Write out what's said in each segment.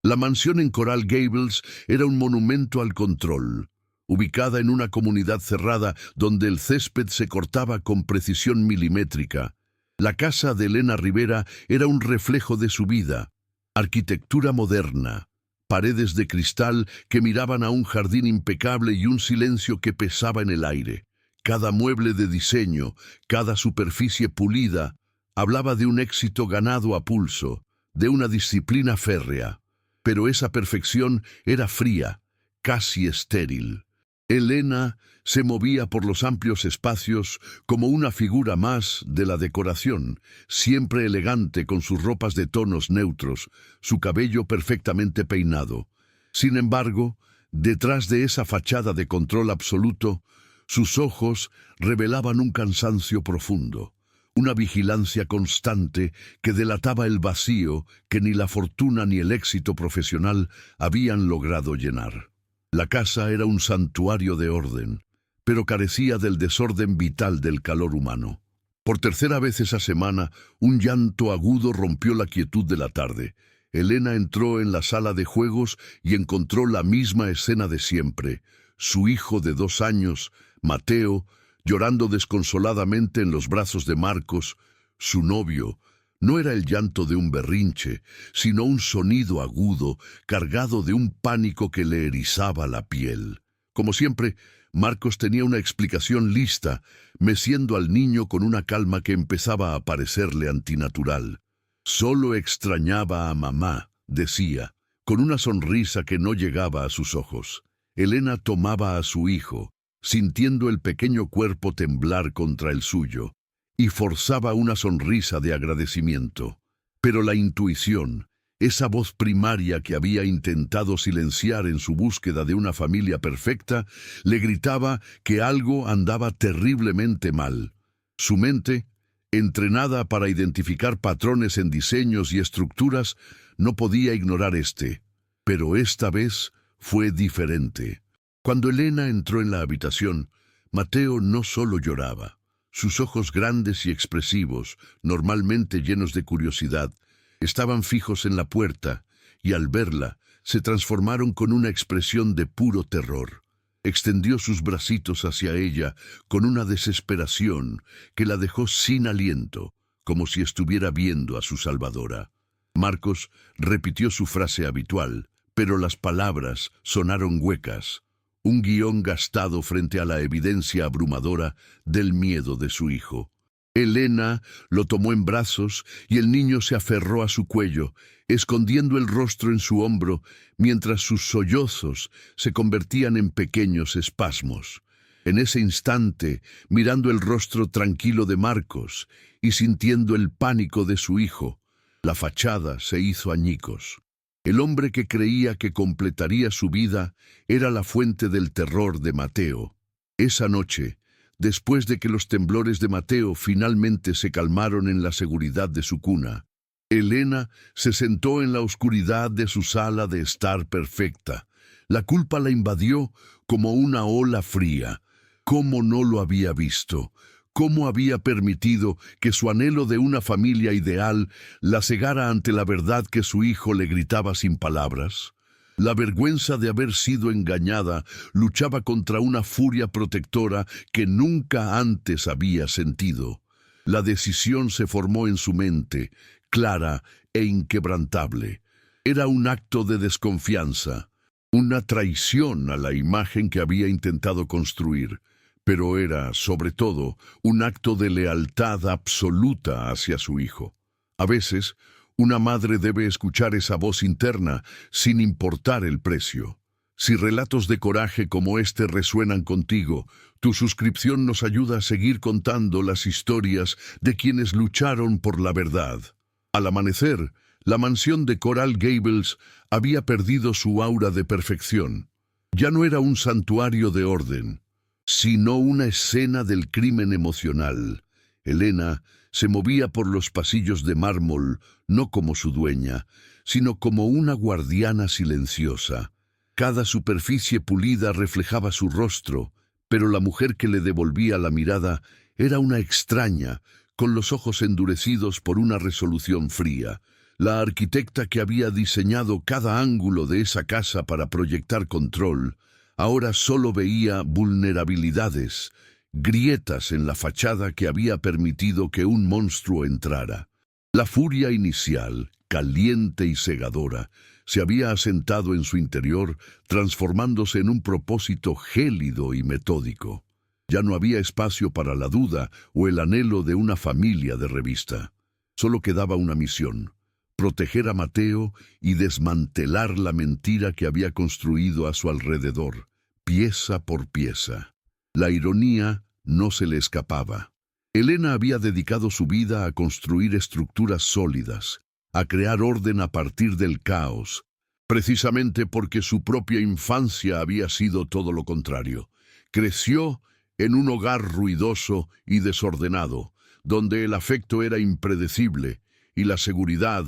La mansión en Coral Gables era un monumento al control, ubicada en una comunidad cerrada donde el césped se cortaba con precisión milimétrica. La casa de Elena Rivera era un reflejo de su vida. Arquitectura moderna, paredes de cristal que miraban a un jardín impecable y un silencio que pesaba en el aire. Cada mueble de diseño, cada superficie pulida, hablaba de un éxito ganado a pulso, de una disciplina férrea. Pero esa perfección era fría, casi estéril. Elena se movía por los amplios espacios como una figura más de la decoración, siempre elegante con sus ropas de tonos neutros, su cabello perfectamente peinado. Sin embargo, detrás de esa fachada de control absoluto, sus ojos revelaban un cansancio profundo, una vigilancia constante que delataba el vacío que ni la fortuna ni el éxito profesional habían logrado llenar. La casa era un santuario de orden, pero carecía del desorden vital del calor humano. Por tercera vez esa semana, un llanto agudo rompió la quietud de la tarde. Elena entró en la sala de juegos y encontró la misma escena de siempre. Su hijo de 2 años, Mateo, llorando desconsoladamente en los brazos de Marcos, su novio. No era el llanto de un berrinche, sino un sonido agudo, cargado de un pánico que le erizaba la piel. Como siempre, Marcos tenía una explicación lista, meciendo al niño con una calma que empezaba a parecerle antinatural. Solo extrañaba a mamá, decía, con una sonrisa que no llegaba a sus ojos. Elena tomaba a su hijo, sintiendo el pequeño cuerpo temblar contra el suyo, y forzaba una sonrisa de agradecimiento. Pero la intuición, esa voz primaria que había intentado silenciar en su búsqueda de una familia perfecta, le gritaba que algo andaba terriblemente mal. Su mente, entrenada para identificar patrones en diseños y estructuras, no podía ignorar este. Pero esta vez fue diferente. Cuando Elena entró en la habitación, Mateo no solo lloraba. Sus ojos grandes y expresivos, normalmente llenos de curiosidad, estaban fijos en la puerta, y al verla, se transformaron con una expresión de puro terror. Extendió sus bracitos hacia ella con una desesperación que la dejó sin aliento, como si estuviera viendo a su salvadora. Marcos repitió su frase habitual, pero las palabras sonaron huecas. Un guión gastado frente a la evidencia abrumadora del miedo de su hijo. Elena lo tomó en brazos y el niño se aferró a su cuello, escondiendo el rostro en su hombro, mientras sus sollozos se convertían en pequeños espasmos. En ese instante, mirando el rostro tranquilo de Marcos y sintiendo el pánico de su hijo, la fachada se hizo añicos. El hombre que creía que completaría su vida era la fuente del terror de Mateo. Esa noche, después de que los temblores de Mateo finalmente se calmaron en la seguridad de su cuna, Elena se sentó en la oscuridad de su sala de estar perfecta. La culpa la invadió como una ola fría. ¿Cómo no lo había visto? ¿Cómo había permitido que su anhelo de una familia ideal la cegara ante la verdad que su hijo le gritaba sin palabras? La vergüenza de haber sido engañada luchaba contra una furia protectora que nunca antes había sentido. La decisión se formó en su mente, clara e inquebrantable. Era un acto de desconfianza, una traición a la imagen que había intentado construir. Pero era, sobre todo, un acto de lealtad absoluta hacia su hijo. A veces, una madre debe escuchar esa voz interna sin importar el precio. Si relatos de coraje como este resuenan contigo, tu suscripción nos ayuda a seguir contando las historias de quienes lucharon por la verdad. Al amanecer, la mansión de Coral Gables había perdido su aura de perfección. Ya no era un santuario de orden, sino una escena del crimen emocional. Elena se movía por los pasillos de mármol, no como su dueña, sino como una guardiana silenciosa. Cada superficie pulida reflejaba su rostro, pero la mujer que le devolvía la mirada era una extraña, con los ojos endurecidos por una resolución fría. La arquitecta que había diseñado cada ángulo de esa casa para proyectar control, ahora solo veía vulnerabilidades, grietas en la fachada que había permitido que un monstruo entrara. La furia inicial, caliente y cegadora, se había asentado en su interior, transformándose en un propósito gélido y metódico. Ya no había espacio para la duda o el anhelo de una familia de revista. Solo quedaba una misión: proteger a Mateo y desmantelar la mentira que había construido a su alrededor, pieza por pieza. La ironía no se le escapaba. Elena había dedicado su vida a construir estructuras sólidas, a crear orden a partir del caos, precisamente porque su propia infancia había sido todo lo contrario. Creció en un hogar ruidoso y desordenado, donde el afecto era impredecible y la seguridad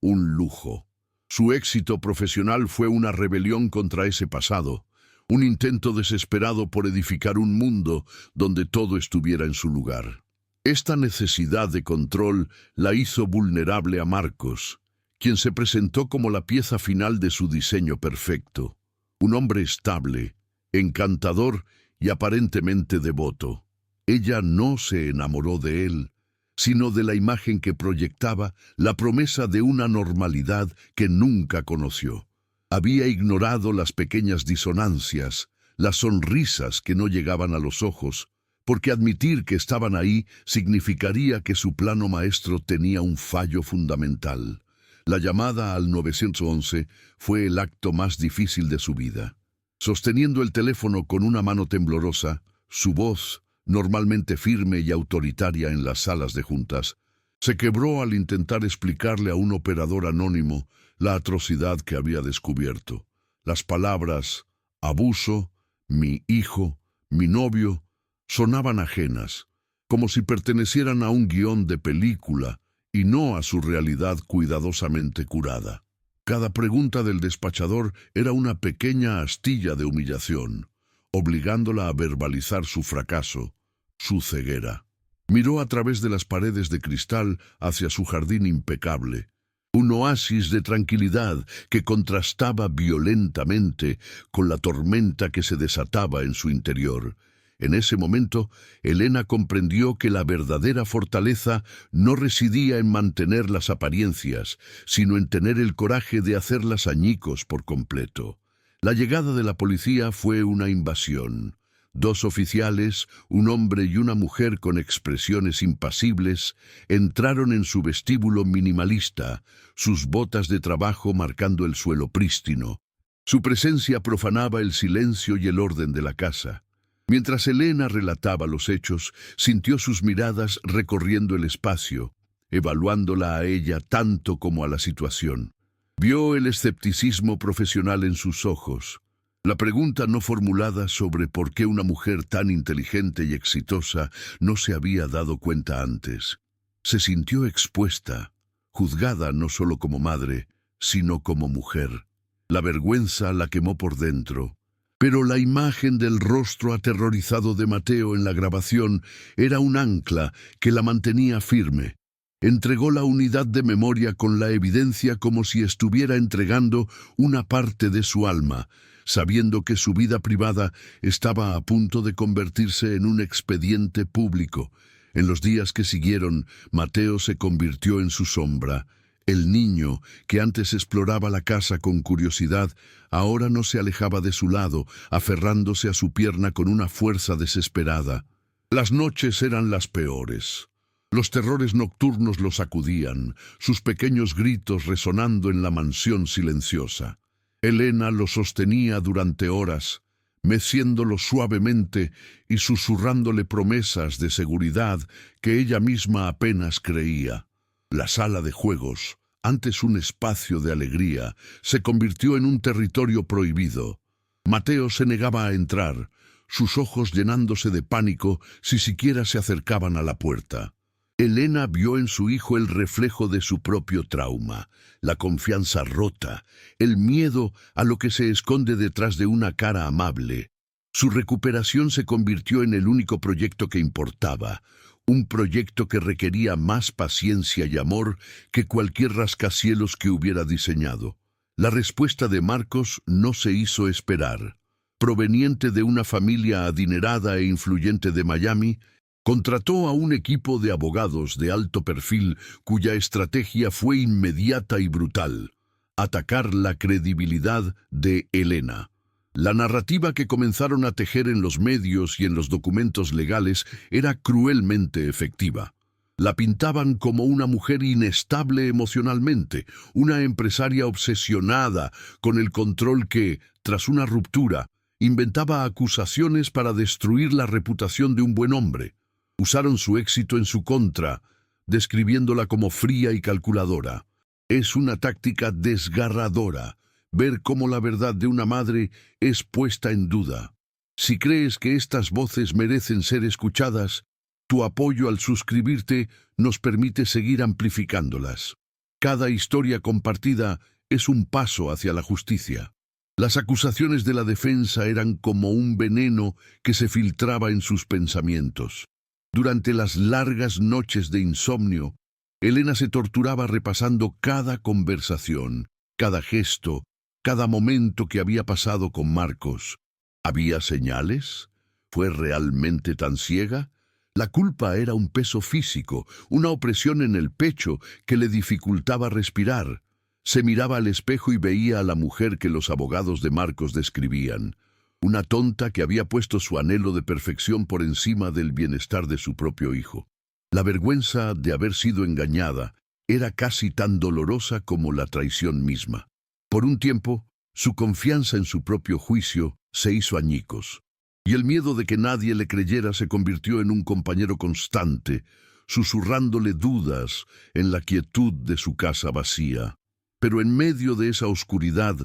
un lujo. Su éxito profesional fue una rebelión contra ese pasado, un intento desesperado por edificar un mundo donde todo estuviera en su lugar. Esta necesidad de control la hizo vulnerable a Marcos, quien se presentó como la pieza final de su diseño perfecto. Un hombre estable, encantador y aparentemente devoto. Ella no se enamoró de él, sino de la imagen que proyectaba, la promesa de una normalidad que nunca conoció. Había ignorado las pequeñas disonancias, las sonrisas que no llegaban a los ojos, porque admitir que estaban ahí significaría que su plano maestro tenía un fallo fundamental. La llamada al 911 fue el acto más difícil de su vida. Sosteniendo el teléfono con una mano temblorosa, su voz, normalmente firme y autoritaria en las salas de juntas, se quebró al intentar explicarle a un operador anónimo la atrocidad que había descubierto. Las palabras abuso, mi hijo, mi novio, sonaban ajenas, como si pertenecieran a un guión de película y no a su realidad cuidadosamente curada. Cada pregunta del despachador era una pequeña astilla de humillación, obligándola a verbalizar su fracaso, su ceguera. Miró a través de las paredes de cristal hacia su jardín impecable, un oasis de tranquilidad que contrastaba violentamente con la tormenta que se desataba en su interior. En ese momento, Elena comprendió que la verdadera fortaleza no residía en mantener las apariencias, sino en tener el coraje de hacerlas añicos por completo. La llegada de la policía fue una invasión. 2 oficiales, un hombre y una mujer con expresiones impasibles, entraron en su vestíbulo minimalista, sus botas de trabajo marcando el suelo prístino. Su presencia profanaba el silencio y el orden de la casa. Mientras Elena relataba los hechos, sintió sus miradas recorriendo el espacio, evaluándola a ella tanto como a la situación. Vio el escepticismo profesional en sus ojos, la pregunta no formulada sobre por qué una mujer tan inteligente y exitosa no se había dado cuenta antes. Se sintió expuesta, juzgada no solo como madre, sino como mujer. La vergüenza la quemó por dentro. Pero la imagen del rostro aterrorizado de Mateo en la grabación era un ancla que la mantenía firme. Entregó la unidad de memoria con la evidencia como si estuviera entregando una parte de su alma, sabiendo que su vida privada estaba a punto de convertirse en un expediente público. En los días que siguieron, Mateo se convirtió en su sombra. El niño, que antes exploraba la casa con curiosidad, ahora no se alejaba de su lado, aferrándose a su pierna con una fuerza desesperada. Las noches eran las peores. Los terrores nocturnos lo sacudían, sus pequeños gritos resonando en la mansión silenciosa. Elena lo sostenía durante horas, meciéndolo suavemente y susurrándole promesas de seguridad que ella misma apenas creía. La sala de juegos, antes un espacio de alegría, se convirtió en un territorio prohibido. Mateo se negaba a entrar, sus ojos llenándose de pánico si siquiera se acercaban a la puerta. Elena vio en su hijo el reflejo de su propio trauma, la confianza rota, el miedo a lo que se esconde detrás de una cara amable. Su recuperación se convirtió en el único proyecto que importaba, un proyecto que requería más paciencia y amor que cualquier rascacielos que hubiera diseñado. La respuesta de Marcos no se hizo esperar. Proveniente de una familia adinerada e influyente de Miami, contrató a un equipo de abogados de alto perfil cuya estrategia fue inmediata y brutal: atacar la credibilidad de Elena. La narrativa que comenzaron a tejer en los medios y en los documentos legales era cruelmente efectiva. La pintaban como una mujer inestable emocionalmente, una empresaria obsesionada con el control que, tras una ruptura, inventaba acusaciones para destruir la reputación de un buen hombre. Usaron su éxito en su contra, describiéndola como fría y calculadora. Es una táctica desgarradora ver cómo la verdad de una madre es puesta en duda. Si crees que estas voces merecen ser escuchadas, tu apoyo al suscribirte nos permite seguir amplificándolas. Cada historia compartida es un paso hacia la justicia. Las acusaciones de la defensa eran como un veneno que se filtraba en sus pensamientos. Durante las largas noches de insomnio, Elena se torturaba repasando cada conversación, cada gesto, cada momento que había pasado con Marcos. ¿Había señales? ¿Fue realmente tan ciega? La culpa era un peso físico, una opresión en el pecho que le dificultaba respirar. Se miraba al espejo y veía a la mujer que los abogados de Marcos describían. Una tonta que había puesto su anhelo de perfección por encima del bienestar de su propio hijo. La vergüenza de haber sido engañada era casi tan dolorosa como la traición misma. Por un tiempo, su confianza en su propio juicio se hizo añicos, y el miedo de que nadie le creyera se convirtió en un compañero constante, susurrándole dudas en la quietud de su casa vacía. Pero en medio de esa oscuridad,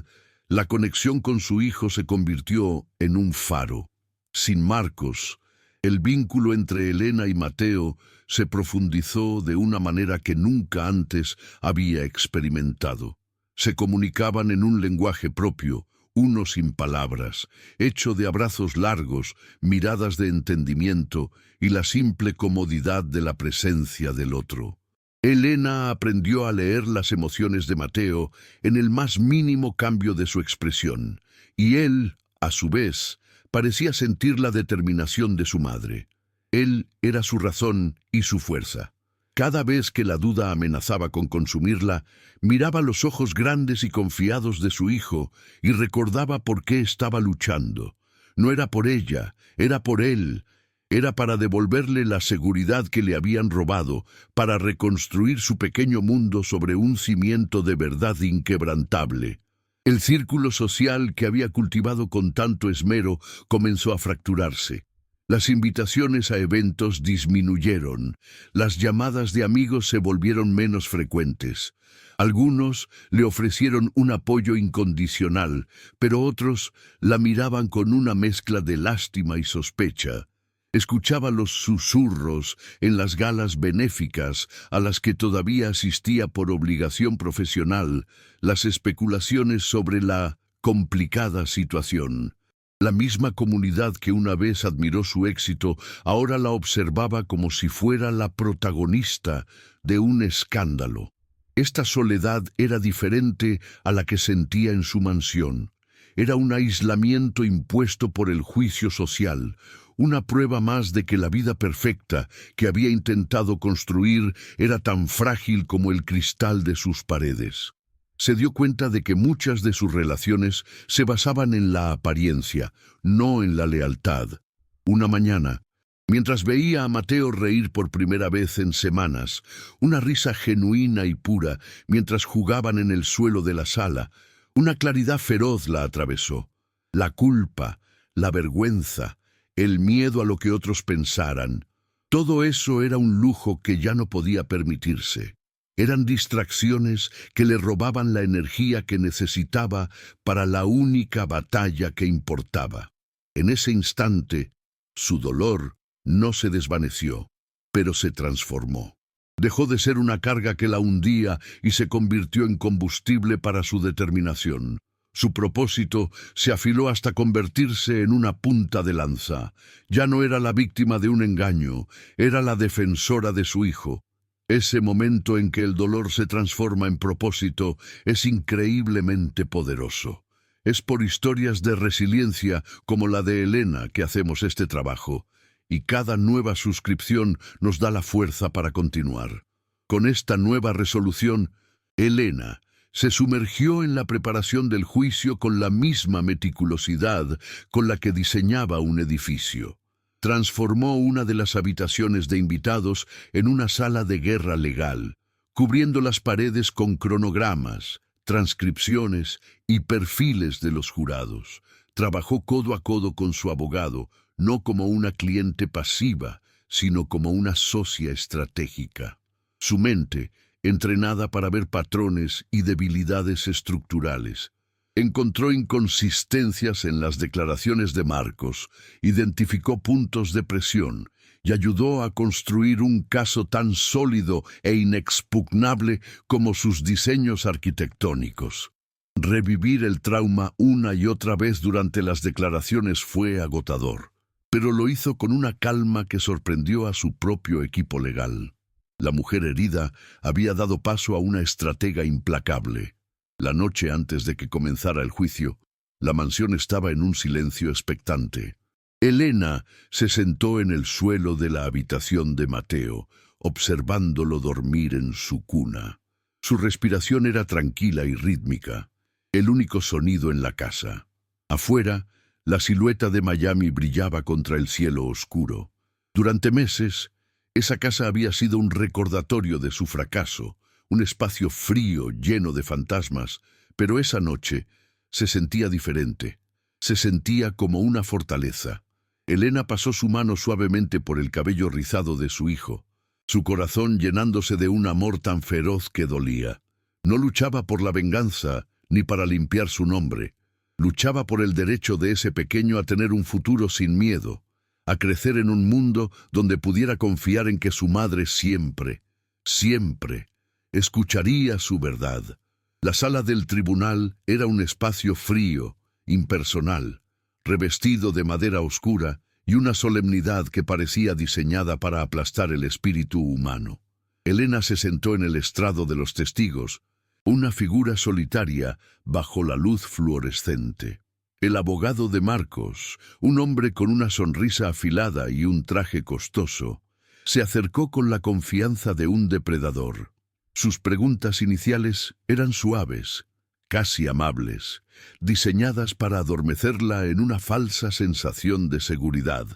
la conexión con su hijo se convirtió en un faro. Sin Marcos, el vínculo entre Elena y Mateo se profundizó de una manera que nunca antes había experimentado. Se comunicaban en un lenguaje propio, uno sin palabras, hecho de abrazos largos, miradas de entendimiento y la simple comodidad de la presencia del otro. Elena aprendió a leer las emociones de Mateo en el más mínimo cambio de su expresión, y él, a su vez, parecía sentir la determinación de su madre. Él era su razón y su fuerza. Cada vez que la duda amenazaba con consumirla, miraba los ojos grandes y confiados de su hijo y recordaba por qué estaba luchando. No era por ella, era por él. Era para devolverle la seguridad que le habían robado, para reconstruir su pequeño mundo sobre un cimiento de verdad inquebrantable. El círculo social que había cultivado con tanto esmero comenzó a fracturarse. Las invitaciones a eventos disminuyeron, las llamadas de amigos se volvieron menos frecuentes. Algunos le ofrecieron un apoyo incondicional, pero otros la miraban con una mezcla de lástima y sospecha. Escuchaba los susurros en las galas benéficas a las que todavía asistía por obligación profesional, las especulaciones sobre la complicada situación. La misma comunidad que una vez admiró su éxito, ahora la observaba como si fuera la protagonista de un escándalo. Esta soledad era diferente a la que sentía en su mansión. Era un aislamiento impuesto por el juicio social, una prueba más de que la vida perfecta que había intentado construir era tan frágil como el cristal de sus paredes. Se dio cuenta de que muchas de sus relaciones se basaban en la apariencia, no en la lealtad. Una mañana, mientras veía a Mateo reír por primera vez en semanas, una risa genuina y pura mientras jugaban en el suelo de la sala, una claridad feroz la atravesó. La culpa, la vergüenza, el miedo a lo que otros pensaran, todo eso era un lujo que ya no podía permitirse. Eran distracciones que le robaban la energía que necesitaba para la única batalla que importaba. En ese instante, su dolor no se desvaneció, pero se transformó. Dejó de ser una carga que la hundía y se convirtió en combustible para su determinación. Su propósito se afiló hasta convertirse en una punta de lanza. Ya no era la víctima de un engaño, era la defensora de su hijo. Ese momento en que el dolor se transforma en propósito es increíblemente poderoso. Es por historias de resiliencia como la de Elena que hacemos este trabajo, y cada nueva suscripción nos da la fuerza para continuar. Con esta nueva resolución, Elena se sumergió en la preparación del juicio con la misma meticulosidad con la que diseñaba un edificio. Transformó una de las habitaciones de invitados en una sala de guerra legal, cubriendo las paredes con cronogramas, transcripciones y perfiles de los jurados. Trabajó codo a codo con su abogado, no como una cliente pasiva, sino como una socia estratégica. Su mente, entrenada para ver patrones y debilidades estructurales, encontró inconsistencias en las declaraciones de Marcos, identificó puntos de presión y ayudó a construir un caso tan sólido e inexpugnable como sus diseños arquitectónicos. Revivir el trauma una y otra vez durante las declaraciones fue agotador, pero lo hizo con una calma que sorprendió a su propio equipo legal. La mujer herida había dado paso a una estratega implacable. La noche antes de que comenzara el juicio, la mansión estaba en un silencio expectante. Elena se sentó en el suelo de la habitación de Mateo, observándolo dormir en su cuna. Su respiración era tranquila y rítmica, el único sonido en la casa. Afuera, la silueta de Miami brillaba contra el cielo oscuro. Durante meses, esa casa había sido un recordatorio de su fracaso, un espacio frío lleno de fantasmas, pero esa noche se sentía diferente. Se sentía como una fortaleza. Elena pasó su mano suavemente por el cabello rizado de su hijo, su corazón llenándose de un amor tan feroz que dolía. No luchaba por la venganza ni para limpiar su nombre. Luchaba por el derecho de ese pequeño a tener un futuro sin miedo, a crecer en un mundo donde pudiera confiar en que su madre siempre, siempre, escucharía su verdad. La sala del tribunal era un espacio frío, impersonal, revestido de madera oscura y una solemnidad que parecía diseñada para aplastar el espíritu humano. Elena se sentó en el estrado de los testigos, una figura solitaria bajo la luz fluorescente. El abogado de Marcos, un hombre con una sonrisa afilada y un traje costoso, se acercó con la confianza de un depredador. Sus preguntas iniciales eran suaves, casi amables, diseñadas para adormecerla en una falsa sensación de seguridad.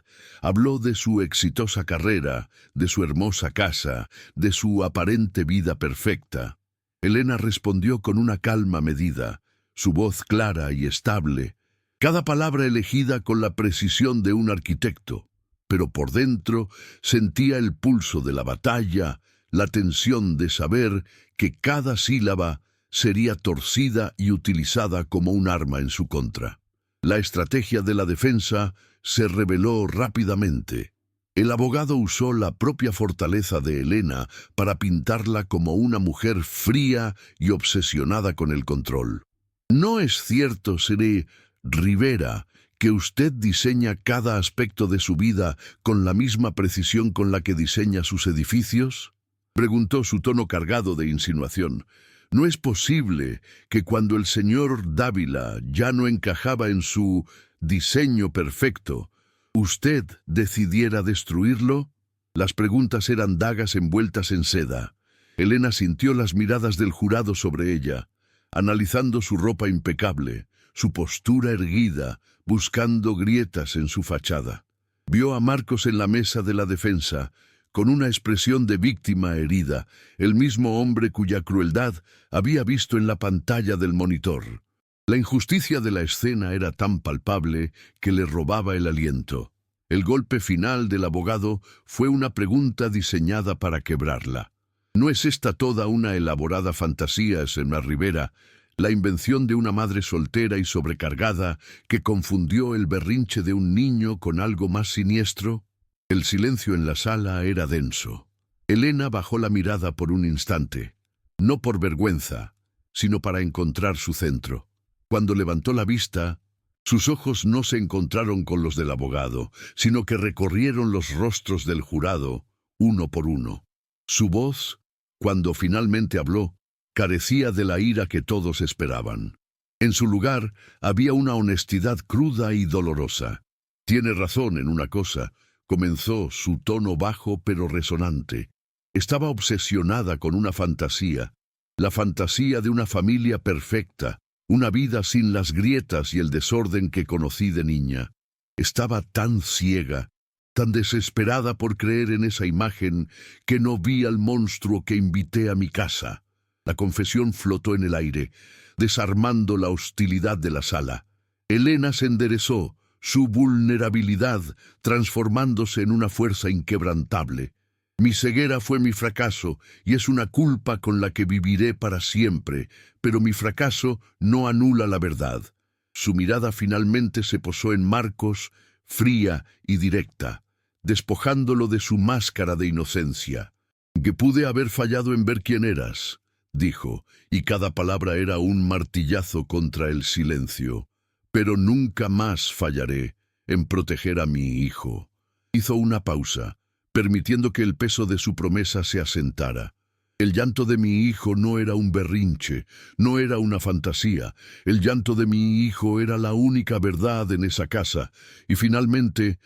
Habló de su exitosa carrera, de su hermosa casa, de su aparente vida perfecta. Elena respondió con una calma medida, su voz clara y estable, cada palabra elegida con la precisión de un arquitecto, pero por dentro sentía el pulso de la batalla, la tensión de saber que cada sílaba sería torcida y utilizada como un arma en su contra. La estrategia de la defensa se reveló rápidamente. El abogado usó la propia fortaleza de Elena para pintarla como una mujer fría y obsesionada con el control. ¿No es cierto, Sri Rivera, que usted diseña cada aspecto de su vida con la misma precisión con la que diseña sus edificios? Preguntó, su tono cargado de insinuación. ¿No es posible que cuando el señor Dávila ya no encajaba en su diseño perfecto, usted decidiera destruirlo? Las preguntas eran dagas envueltas en seda. Elena sintió las miradas del jurado sobre ella, analizando su ropa impecable, su postura erguida, buscando grietas en su fachada. Vio a Marcos en la mesa de la defensa, con una expresión de víctima herida, el mismo hombre cuya crueldad había visto en la pantalla del monitor. La injusticia de la escena era tan palpable que le robaba el aliento. El golpe final del abogado fue una pregunta diseñada para quebrarla. ¿No es esta toda una elaborada fantasía, señora Rivera, la invención de una madre soltera y sobrecargada que confundió el berrinche de un niño con algo más siniestro? El silencio en la sala era denso. Elena bajó la mirada por un instante, no por vergüenza, sino para encontrar su centro. Cuando levantó la vista, sus ojos no se encontraron con los del abogado, sino que recorrieron los rostros del jurado, uno por uno. Su voz, cuando finalmente habló, carecía de la ira que todos esperaban. En su lugar había una honestidad cruda y dolorosa. «Tiene razón en una cosa», comenzó, su tono bajo pero resonante. Estaba obsesionada con una fantasía, la fantasía de una familia perfecta, una vida sin las grietas y el desorden que conocí de niña. Estaba tan ciega, tan desesperada por creer en esa imagen, que no vi al monstruo que invité a mi casa. La confesión flotó en el aire, desarmando la hostilidad de la sala. Elena se enderezó, su vulnerabilidad transformándose en una fuerza inquebrantable. Mi ceguera fue mi fracaso, y es una culpa con la que viviré para siempre, pero mi fracaso no anula la verdad. Su mirada finalmente se posó en Marcos, fría y directa, despojándolo de su máscara de inocencia. «Que pude haber fallado en ver quién eras», dijo, y cada palabra era un martillazo contra el silencio. «Pero nunca más fallaré en proteger a mi hijo». Hizo una pausa, permitiendo que el peso de su promesa se asentara. El llanto de mi hijo no era un berrinche, no era una fantasía. El llanto de mi hijo era la única verdad en esa casa, y finalmente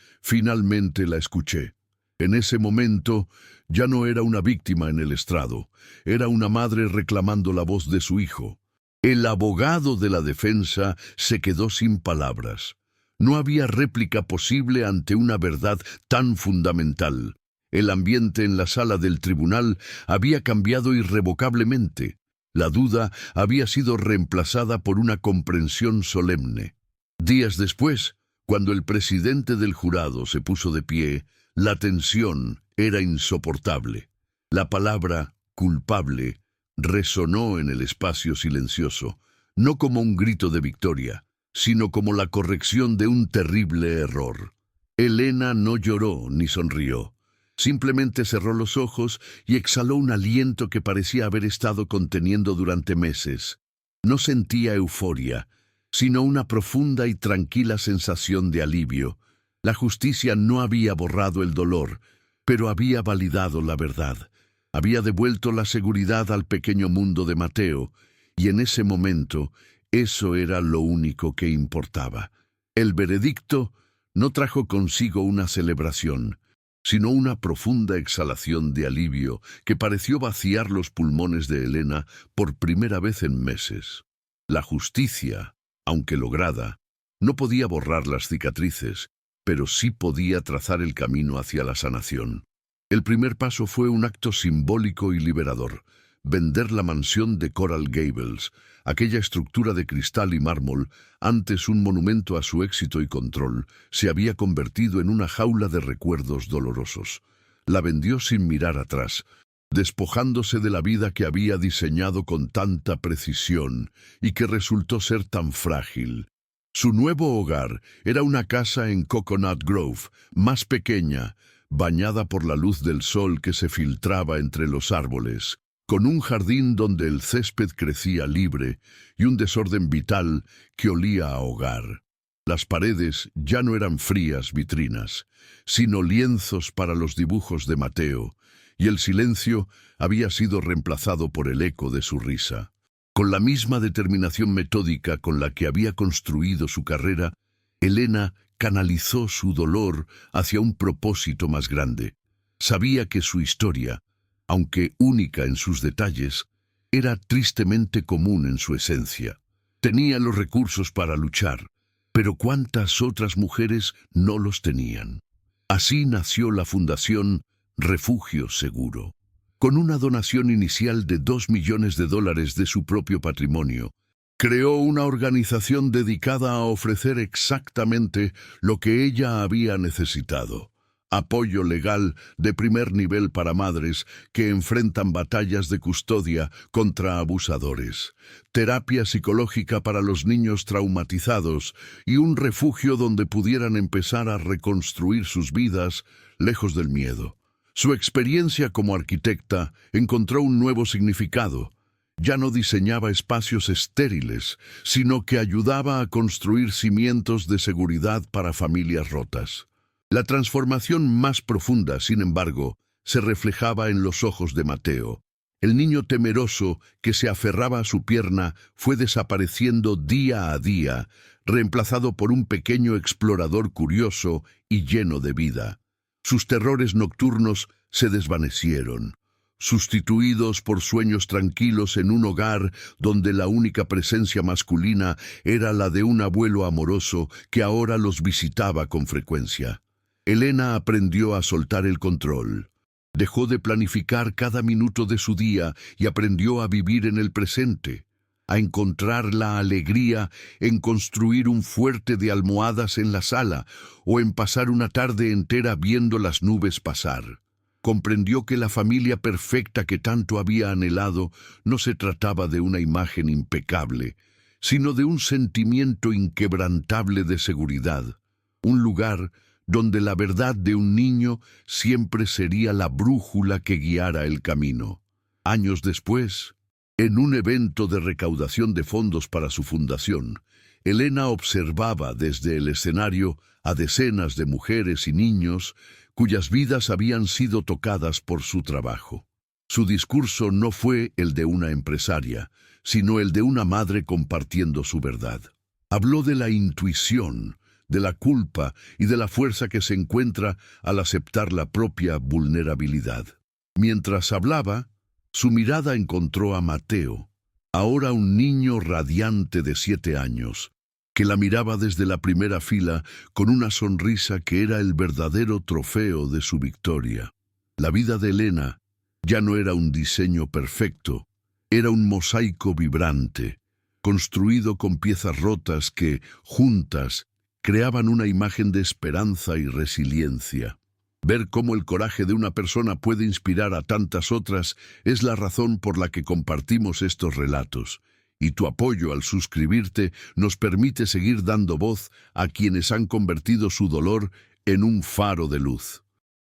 la escuché. En ese momento ya no era una víctima en el estrado, era una madre reclamando la voz de su hijo. El abogado de la defensa se quedó sin palabras. No había réplica posible ante una verdad tan fundamental. El ambiente en la sala del tribunal había cambiado irrevocablemente. La duda había sido reemplazada por una comprensión solemne. Días después, cuando el presidente del jurado se puso de pie, la tensión era insoportable. La palabra «culpable» resonó en el espacio silencioso, no como un grito de victoria, sino como la corrección de un terrible error. Elena no lloró ni sonrió. Simplemente cerró los ojos y exhaló un aliento que parecía haber estado conteniendo durante meses. No sentía euforia, sino una profunda y tranquila sensación de alivio. La justicia no había borrado el dolor, pero había validado la verdad. Había devuelto la seguridad al pequeño mundo de Mateo, y en ese momento eso era lo único que importaba. El veredicto no trajo consigo una celebración, sino una profunda exhalación de alivio que pareció vaciar los pulmones de Elena por primera vez en meses. La justicia, aunque lograda, no podía borrar las cicatrices, pero sí podía trazar el camino hacia la sanación. El primer paso fue un acto simbólico y liberador: vender la mansión de Coral Gables, aquella estructura de cristal y mármol, antes un monumento a su éxito y control, se había convertido en una jaula de recuerdos dolorosos. La vendió sin mirar atrás, despojándose de la vida que había diseñado con tanta precisión y que resultó ser tan frágil. Su nuevo hogar era una casa en Coconut Grove, más pequeña, bañada por la luz del sol que se filtraba entre los árboles, con un jardín donde el césped crecía libre y un desorden vital que olía a hogar. Las paredes ya no eran frías vitrinas, sino lienzos para los dibujos de Mateo, y el silencio había sido reemplazado por el eco de su risa. Con la misma determinación metódica con la que había construido su carrera, Elena canalizó su dolor hacia un propósito más grande. Sabía que su historia, aunque única en sus detalles, era tristemente común en su esencia. Tenía los recursos para luchar, pero ¿cuántas otras mujeres no los tenían? Así nació la Fundación Refugio Seguro. Con una donación inicial de $2 millones de su propio patrimonio, creó una organización dedicada a ofrecer exactamente lo que ella había necesitado: apoyo legal de primer nivel para madres que enfrentan batallas de custodia contra abusadores, terapia psicológica para los niños traumatizados y un refugio donde pudieran empezar a reconstruir sus vidas lejos del miedo. Su experiencia como arquitecta encontró un nuevo significado. Ya no diseñaba espacios estériles, sino que ayudaba a construir cimientos de seguridad para familias rotas. La transformación más profunda, sin embargo, se reflejaba en los ojos de Mateo. El niño temeroso que se aferraba a su pierna fue desapareciendo día a día, reemplazado por un pequeño explorador curioso y lleno de vida. Sus terrores nocturnos se desvanecieron, sustituidos por sueños tranquilos en un hogar donde la única presencia masculina era la de un abuelo amoroso que ahora los visitaba con frecuencia. Elena aprendió a soltar el control. Dejó de planificar cada minuto de su día y aprendió a vivir en el presente, a encontrar la alegría en construir un fuerte de almohadas en la sala o en pasar una tarde entera viendo las nubes pasar. Comprendió que la familia perfecta que tanto había anhelado no se trataba de una imagen impecable, sino de un sentimiento inquebrantable de seguridad, un lugar donde la verdad de un niño siempre sería la brújula que guiara el camino. Años después, en un evento de recaudación de fondos para su fundación, Elena observaba desde el escenario a decenas de mujeres y niños cuyas vidas habían sido tocadas por su trabajo. Su discurso no fue el de una empresaria, sino el de una madre compartiendo su verdad. Habló de la intuición, de la culpa y de la fuerza que se encuentra al aceptar la propia vulnerabilidad. Mientras hablaba, su mirada encontró a Mateo, ahora un niño radiante de 7 años, que la miraba desde la primera fila con una sonrisa que era el verdadero trofeo de su victoria. La vida de Elena ya no era un diseño perfecto, era un mosaico vibrante, construido con piezas rotas que, juntas, creaban una imagen de esperanza y resiliencia. Ver cómo el coraje de una persona puede inspirar a tantas otras es la razón por la que compartimos estos relatos, y tu apoyo al suscribirte nos permite seguir dando voz a quienes han convertido su dolor en un faro de luz.